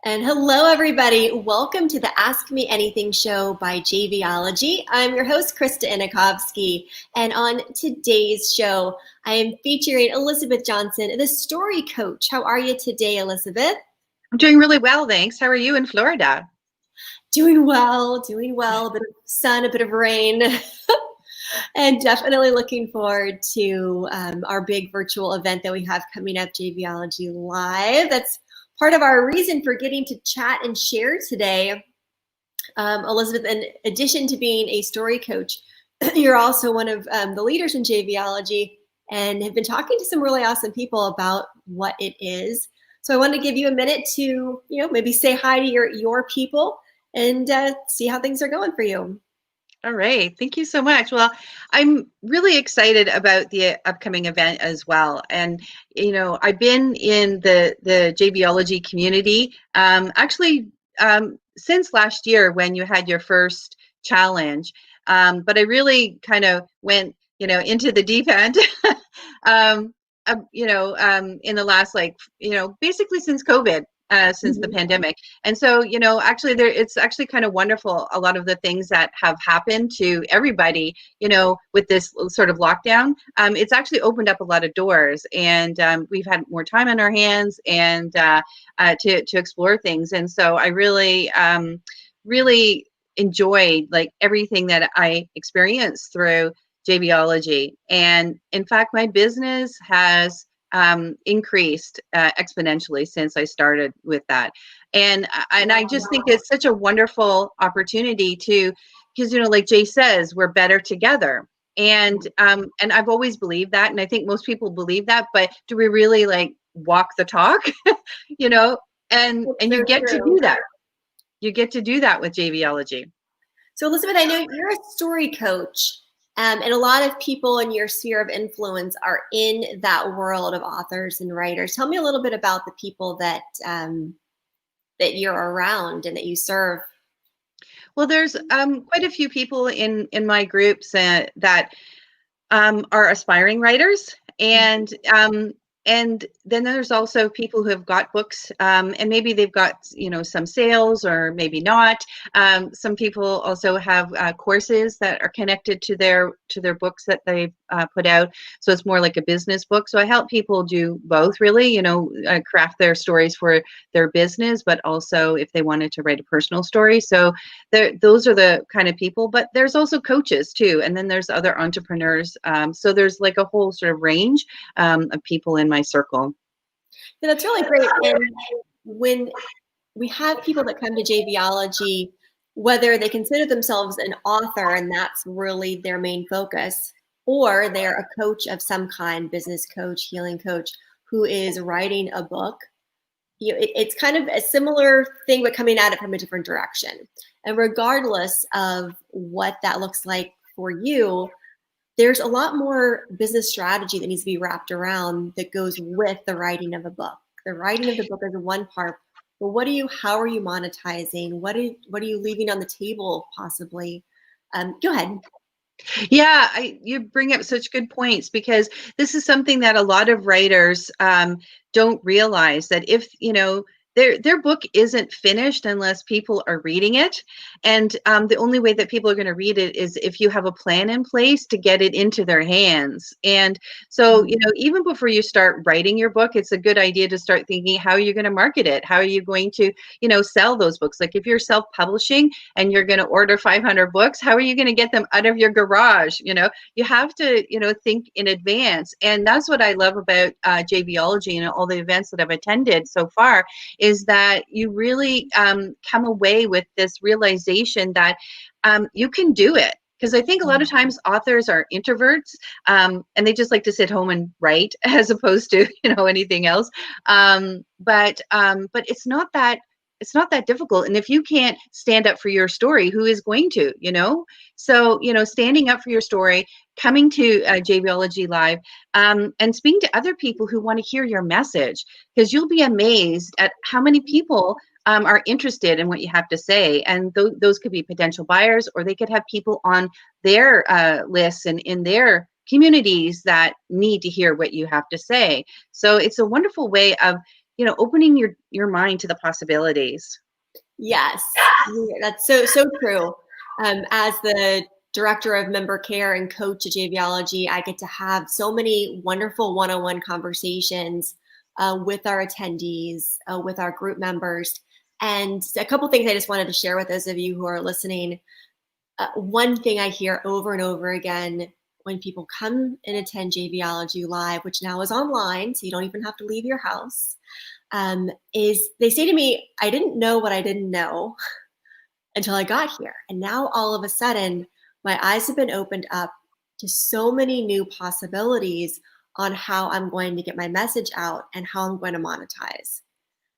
And hello, everybody. Welcome to the Ask Me Anything show by JBology. I'm your host, Krista Inikovsky. And on today's show, I am featuring Elizabeth Johnston, the story coach. How are you today, Elizabeth? I'm doing really well, thanks. How are you in Florida? Doing well, doing well. A bit of sun, a bit of rain. And definitely looking forward to our big virtual event that we have coming up, JBology Live. That's part of our reason for getting to chat and share today. Elizabeth, in addition to being a story coach, you're also one of the leaders in JVology and have been talking to some really awesome people about what it is. So I wanted to give you a minute to, maybe say hi to your people and see how things are going for you. All right. Thank you so much. Well, I'm really excited about the upcoming event as well. And, I've been in the JBology community since last year when you had your first challenge. But I really kind of went, into the deep end, in the last, basically since COVID. Since the pandemic. And so, actually it's actually kind of wonderful. A lot of the things that have happened to everybody, with this sort of lockdown, it's actually opened up a lot of doors, and we've had more time on our hands and to explore things. And so I really enjoyed like everything that I experienced through JBology. And in fact, my business has increased exponentially since I started with that. And I just think it's such a wonderful opportunity to, because, like Jay says, we're better together. And I've always believed that. And I think most people believe that, but do we really like walk the talk, and you get to do that. You get to do that with JVology. So Elizabeth, I know you're a story coach. And a lot of people in your sphere of influence are in that world of authors and writers. Tell me a little bit about the people that that you're around and that you serve. Well, there's quite a few people in my groups that are aspiring writers, and then there's also people who have got books, and maybe they've got some sales or maybe not. Some people also have courses that are connected to their books that they've put out. So it's more like a business book. So I help people do both, really. Craft their stories for their business, but also if they wanted to write a personal story. So those are the kind of people. But there's also coaches too, and then there's other entrepreneurs. So there's like a whole sort of range of people in my circle. Yeah, that's really great. And when we have people that come to JVology, whether they consider themselves an author and that's really their main focus, or they're a coach of some kind, business coach, healing coach, who is writing a book, it's kind of a similar thing, but coming at it from a different direction. And regardless of what that looks like for you, there's a lot more business strategy that needs to be wrapped around that goes with the writing of a book. The writing of the book is one part, but how are you monetizing? What are you leaving on the table possibly? Go ahead. Yeah, you bring up such good points, because this is something that a lot of writers don't realize, that if their book isn't finished unless people are reading it. And the only way that people are going to read it is if you have a plan in place to get it into their hands. And so, even before you start writing your book, it's a good idea to start thinking, how are you going to market it? How are you going to, sell those books? Like if you're self-publishing and you're going to order 500 books, how are you going to get them out of your garage? You have to, think in advance. And that's what I love about JBology and all the events that I've attended so far, is that you really come away with this realization that you can do it. Because I think a lot of times authors are introverts, and they just like to sit home and write as opposed to anything else. But it's not that difficult. And if you can't stand up for your story, who is going to? So standing up for your story, coming to JBology Live, and speaking to other people who want to hear your message, because you'll be amazed at how many people are interested in what you have to say. And those could be potential buyers, or they could have people on their lists and in their communities that need to hear what you have to say. So it's a wonderful way of opening your mind to the possibilities. Yes, that's so true. As the director of member care and coach at JBology, I get to have so many wonderful one-on-one conversations with our attendees, with our group members. And a couple things I just wanted to share with those of you who are listening. One thing I hear over and over again when people come and attend JBology Live, which now is online, so you don't even have to leave your house, is they say to me, I didn't know what I didn't know until I got here. And now all of a sudden, my eyes have been opened up to so many new possibilities on how I'm going to get my message out and how I'm going to monetize.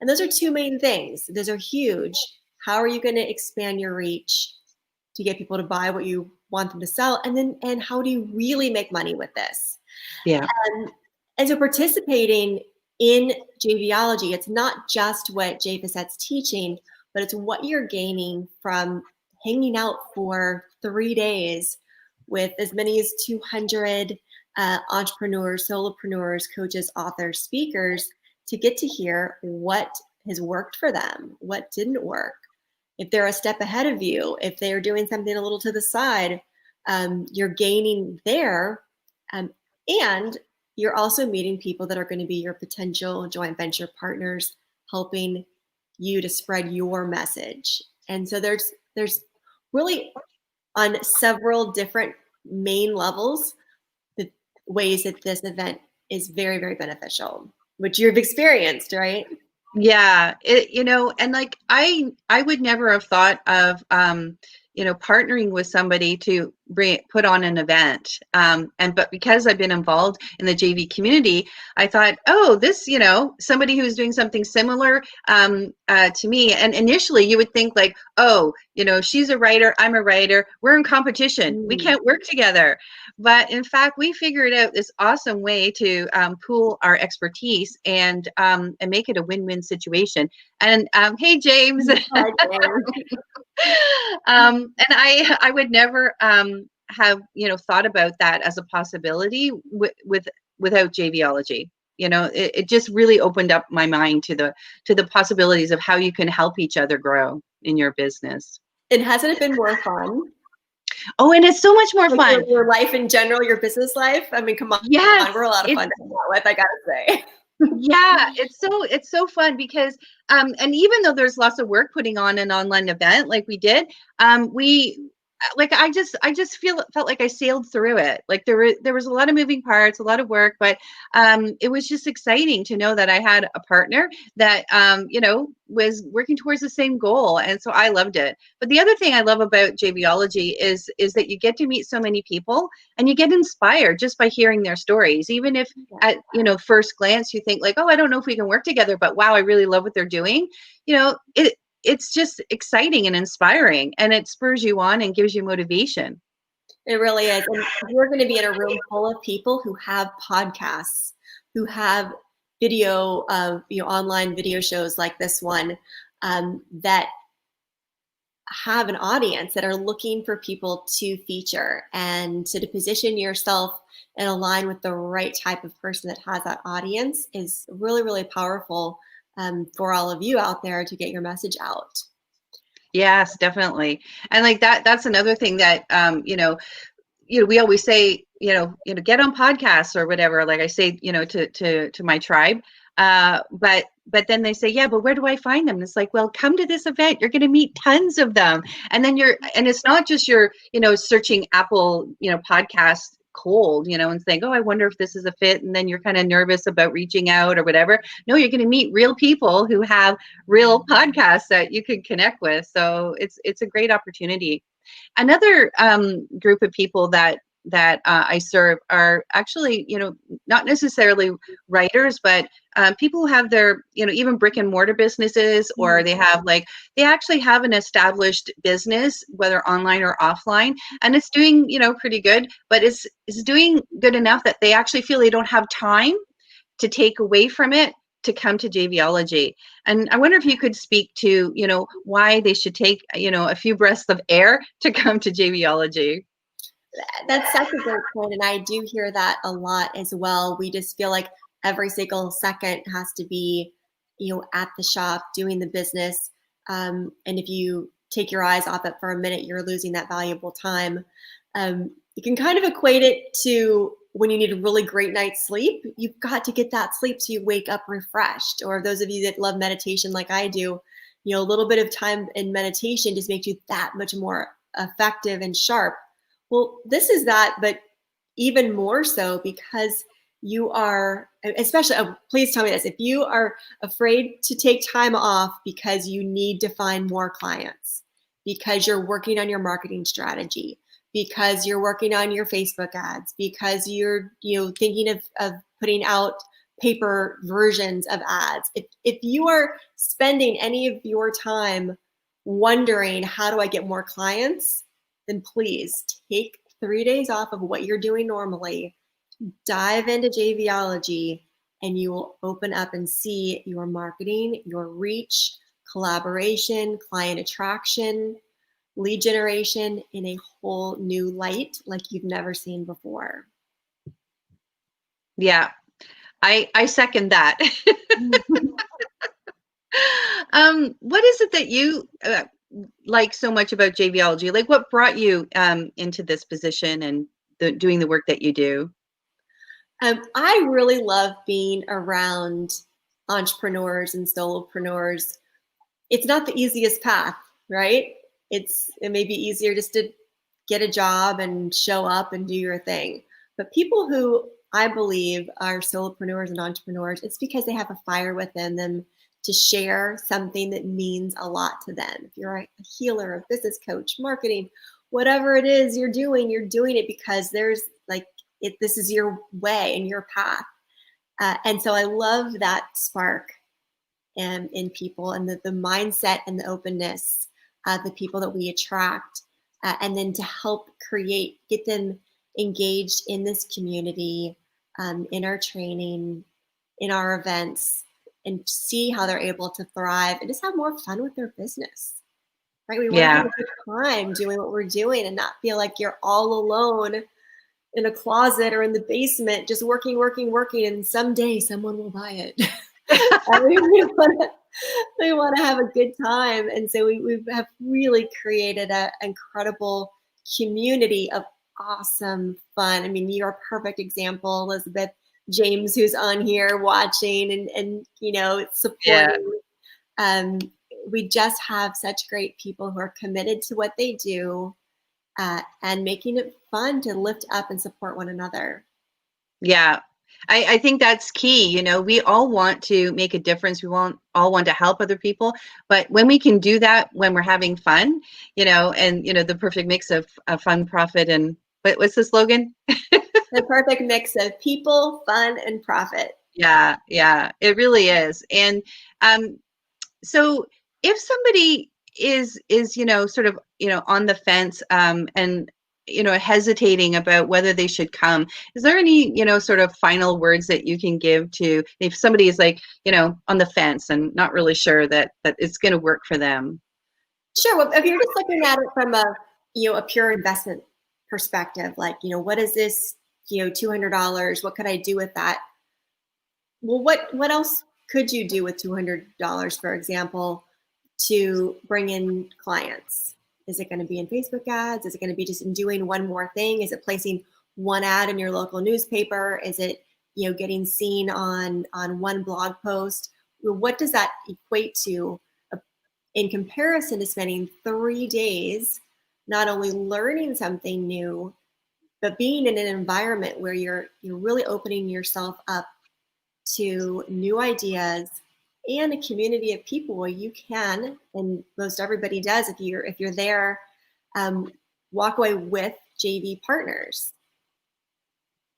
And those are two main things. Those are huge. How are you going to expand your reach to get people to buy what you want them to sell? And how do you really make money with this? Yeah. And so participating in Jvology, it's not just what Jay Facette's teaching, but it's what you're gaining from hanging out for 3 days with as many as 200 entrepreneurs, solopreneurs, coaches, authors, speakers, to get to hear what has worked for them, what didn't work. If they're a step ahead of you, if they're doing something a little to the side, you're gaining there. And you're also meeting people that are going to be your potential joint venture partners, helping you to spread your message. And so there's really, on several different main levels, the ways that this event is very, very beneficial, which you've experienced, right? Yeah, and like I would never have thought of partnering with somebody to put on an event. But because I've been involved in the JV community, I thought, oh, this, somebody who's doing something similar to me. And initially you would think like, oh, she's a writer, I'm a writer, we're in competition, we can't work together. But in fact, we figured out this awesome way to pool our expertise and make it a win-win situation. And hey, James. Hi, James. And I would never have thought about that as a possibility without Jvology. It just really opened up my mind to the possibilities of how you can help each other grow in your business. And hasn't it been more fun? Oh, and it's so much more fun. Your life in general, your business life. I mean, come on, yes, we're a lot of fun to hang out with, I gotta say. Yeah, it's so fun because and even though there's lots of work putting on an online event like we did, we like I just felt like I sailed through it. Like there was a lot of moving parts, a lot of work, but it was just exciting to know that I had a partner that was working towards the same goal, and so I loved it. But the other thing I love about JBology is that you get to meet so many people and you get inspired just by hearing their stories, even if at first glance you think like, oh, I don't know if we can work together, but wow, I really love what they're doing. It's just exciting and inspiring, and it spurs you on and gives you motivation. It really is. And you're going to be in a room full of people who have podcasts, who have video, online video shows like this one, that have an audience, that are looking for people to feature, and to position yourself and align with the right type of person that has that audience is really, really powerful for all of you out there to get your message out. Yes, definitely. And like that's another thing that we always say, get on podcasts or whatever. Like I say, to my tribe. But then they say, yeah, but where do I find them? And it's like, well, come to this event. You're going to meet tons of them. And then and it's not just you're, searching Apple, podcasts cold, and think, oh, I wonder if this is a fit. And then you're kind of nervous about reaching out or whatever. No, you're going to meet real people who have real podcasts that you can connect with. So it's a great opportunity. Another group of people that I serve are actually, not necessarily writers, but people who have their, even brick and mortar businesses, or they actually have an established business, whether online or offline, and it's doing, pretty good, but it's doing good enough that they actually feel they don't have time to take away from it to come to Jvology. And I wonder if you could speak to, why they should take, a few breaths of air to come to Jvology. That's such a great point, and I do hear that a lot as well. We just feel like every single second has to be at the shop doing the business. And if you take your eyes off it for a minute, you're losing that valuable time. You can kind of equate it to when you need a really great night's sleep. You've got to get that sleep so you wake up refreshed. Or those of you that love meditation like I do, a little bit of time in meditation just makes you that much more effective and sharp. Well, this is that, but even more so because you are, especially, please tell me this, if you are afraid to take time off because you need to find more clients, because you're working on your marketing strategy, because you're working on your Facebook ads, because you're thinking of putting out paper versions of ads. If you are spending any of your time wondering, how do I get more clients, then please take 3 days off of what you're doing normally, dive into Jvology, and you will open up and see your marketing, your reach, collaboration, client attraction, lead generation in a whole new light like you've never seen before. Yeah, I second that. What is it that you like so much about Jvology? Like, what brought you into this position and doing the work that you do? I really love being around entrepreneurs and solopreneurs. It's not the easiest path, right? It may be easier just to get a job and show up and do your thing. But people who I believe are solopreneurs and entrepreneurs, it's because they have a fire within them to share something that means a lot to them. If you're a healer, a business coach, marketing, whatever it is you're doing it because there's this is your way and your path. And so I love that spark in people, and the mindset and the openness of the people that we attract, and then to help get them engaged in this community, in our training, in our events, and see how they're able to thrive and just have more fun with their business, right? We want to have a good time doing what we're doing and not feel like you're all alone in a closet or in the basement, just working, and someday someone will buy it. We want to have a good time. And so we have really created an incredible community of awesome fun. I mean, you're a perfect example, Elizabeth. James, who's on here watching and supporting. Yeah. We just have such great people who are committed to what they do, and making it fun to lift up and support one another. Yeah. I think that's key. We all want to make a difference. We all want to help other people. But when we can do that, when we're having fun, and, the perfect mix of fun, profit, and what's the slogan? The perfect mix of people, fun, and profit. Yeah, it really is. And so if somebody is sort of, on the fence, and hesitating about whether they should come, is there any sort of final words that you can give to if somebody is like on the fence and not really sure that it's going to work for them? Sure. Well, if you're just looking at it from a pure investment perspective, like what is this $200, what could I do with that? Well, what else could you do with $200, for example, to bring in clients? Is it going to be in Facebook ads? Is it going to be just in doing one more thing? Is it placing one ad in your local newspaper? Is it, getting seen on one blog post? What does that equate to in comparison to spending 3 days not only learning something new, but being in an environment where you're really opening yourself up to new ideas and a community of people where you can, and most everybody does if you're there, walk away with JV partners.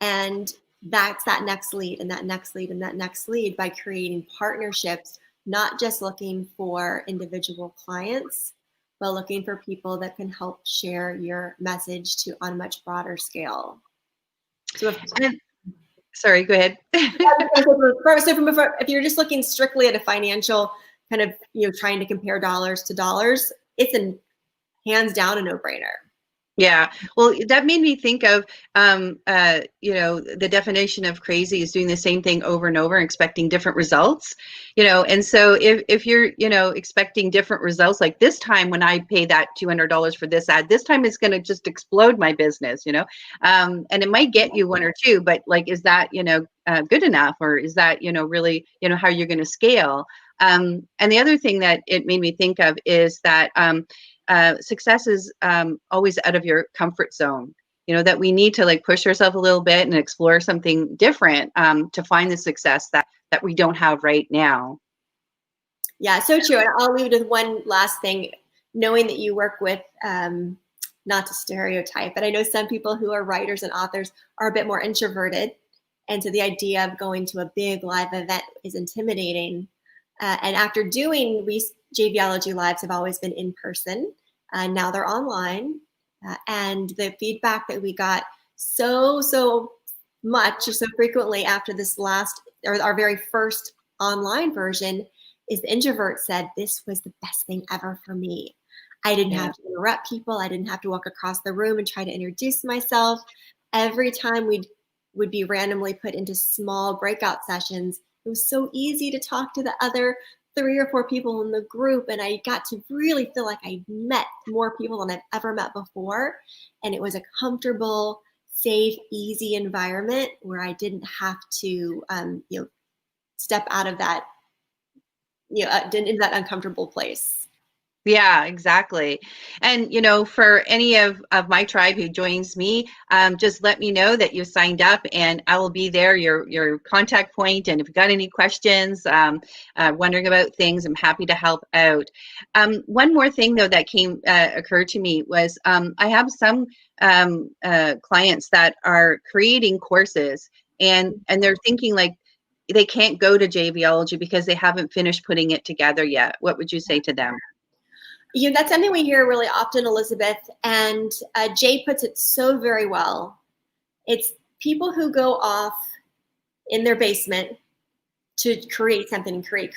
And that's that next lead and that next lead and that next lead by creating partnerships, not just looking for individual clients, but looking for people that can help share your message on a much broader scale. So sorry, go ahead. If you're just looking strictly at a financial kind of, trying to compare dollars to dollars, it's a hands down a no-brainer. Yeah. Well, that made me think of, the definition of crazy is doing the same thing over and over and expecting different results, and so if you're, expecting different results, like this time when I pay that $200 for this ad, this time it's going to just explode my business, and it might get you one or two, but like, is that, good enough? Or is that, really, how you're going to scale? And the other thing that it made me think of is that, success is always out of your comfort zone. That we need to like push ourselves a little bit and explore something different to find the success that we don't have right now. Yeah, so true. And I'll leave it with one last thing, knowing that you work with, not to stereotype, but I know some people who are writers and authors are a bit more introverted. And so the idea of going to a big live event is intimidating. And after doing Jvology lives have always been in person. Now they're online. And the feedback that we got so much, so frequently after this last, or our very first online version, is the introvert said, this was the best thing ever for me. I didn't have to interrupt people. I didn't have to walk across the room and try to introduce myself. Every time would be randomly put into small breakout sessions, it was so easy to talk to the other 3 or 4 people in the group. And I got to really feel like I met more people than I've ever met before. And it was a comfortable, safe, easy environment where I didn't have to, step out of that, into that uncomfortable place. Yeah, exactly. And, for any of my tribe who joins me, just let me know that you signed up and I will be there, your contact point. And if you've got any questions, wondering about things, I'm happy to help out. One more thing, though, that occurred to me was I have some clients that are creating courses and they're thinking like they can't go to Jvology because they haven't finished putting it together yet. What would you say to them? That's something we hear really often, Elizabeth, and Jay puts it so very well. It's people who go off in their basement to create something and create.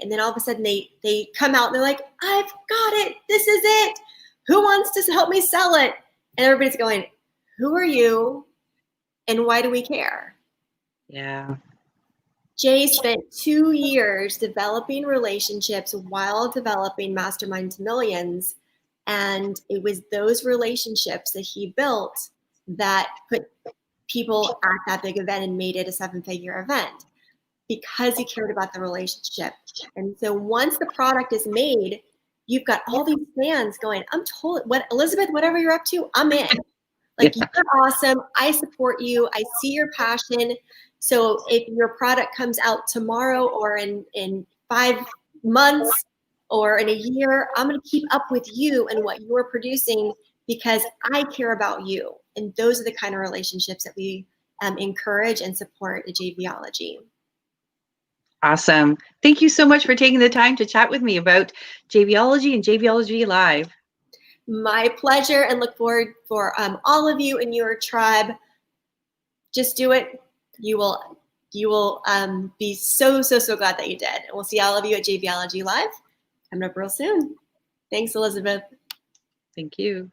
And then all of a sudden they come out and they're like, I've got it. This is it. Who wants to help me sell it? And everybody's going, who are you? And why do we care? Yeah. Jay spent 2 years developing relationships while developing Mastermind to Millions. And it was those relationships that he built that put people at that big event and made it a 7-figure event because he cared about the relationship. And so once the product is made, you've got all these fans going, I'm totally, Elizabeth, whatever you're up to, I'm in. Like, you're awesome. I support you. I see your passion. So if your product comes out tomorrow or in 5 months or in a year, I'm going to keep up with you and what you're producing because I care about you. And those are the kind of relationships that we encourage and support at Jvology. Awesome. Thank you so much for taking the time to chat with me about Jvology and Jvology Live. My pleasure, and look forward for all of you in your tribe. Just do it. You will be so glad that you did. And we'll see all of you at Jvology Live coming up real soon. Thanks, Elizabeth. Thank you.